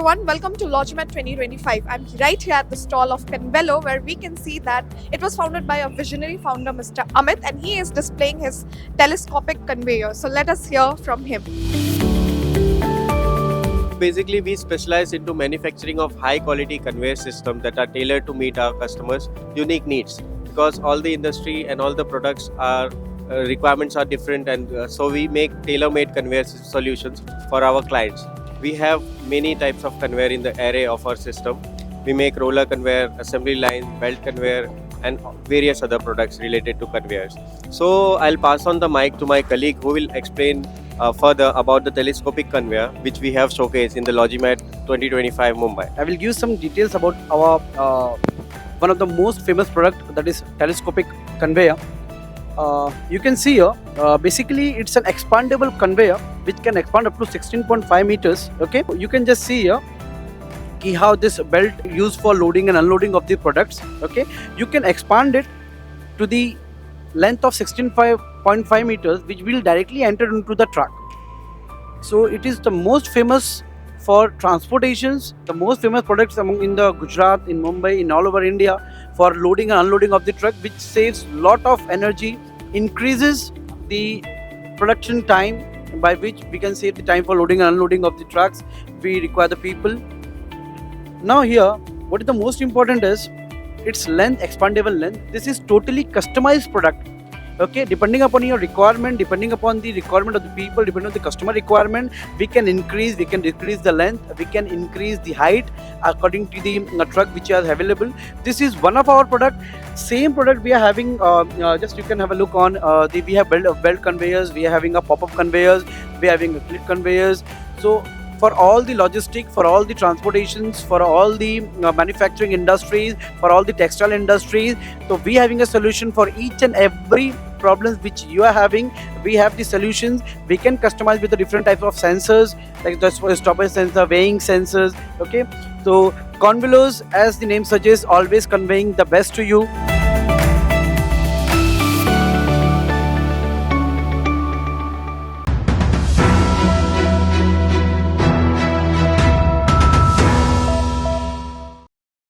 everyone, welcome to LogiMAT 2025. I'm right here at the stall of Convello, where we can see that it was founded by a visionary founder, Mr. Amit, and he is displaying his telescopic conveyor. So let us hear from him. Basically, we specialize into manufacturing of high quality conveyor systems that are tailored to meet our customers' unique needs, because all the industry and all the products are requirements are different, and so we make tailor-made conveyor solutions for our clients. We have many types of conveyor in the array of our system. We make roller conveyor, assembly line, belt conveyor, and various other products related to conveyors. So I'll pass on the mic to my colleague who will explain further about the telescopic conveyor, which we have showcased in the LogiMAT 2025 Mumbai. I will give some details about our one of the most famous product, that is telescopic conveyor. You can see here, basically it's an expandable conveyor which can expand up to 16.5 meters. Okay, you can just see here how this belt used for loading and unloading of the products. Okay, you can expand it to the length of 16.5 meters, which will directly enter into the truck. So it is the most famous for transportations, the most famous products in the Gujarat, in Mumbai, in all over India, for loading and unloading of the truck, which saves lot of energy, increases the production time, by which we can save the time for loading and unloading of the trucks. We require the people. Now here, what is the most important is its length, expandable length. This is totally customized product. Okay, depending upon your requirement, depending upon the requirement of the people, depending on the customer requirement, we can increase, we can decrease the length, we can increase the height according to the truck which is available. This is one of our product. Same product we are having, just you can have a look on, we have belt conveyors, we are having a pop-up conveyors, we are having a clip conveyors. So for all the logistic, for all the transportations, for all the manufacturing industries, for all the textile industries, so we having a solution for each and every problems which you are having. We have the solutions. We can customize with the different types of sensors, like the stoppage sensor, weighing sensors. Okay, so Convellos, as the name suggests, always conveying the best to you.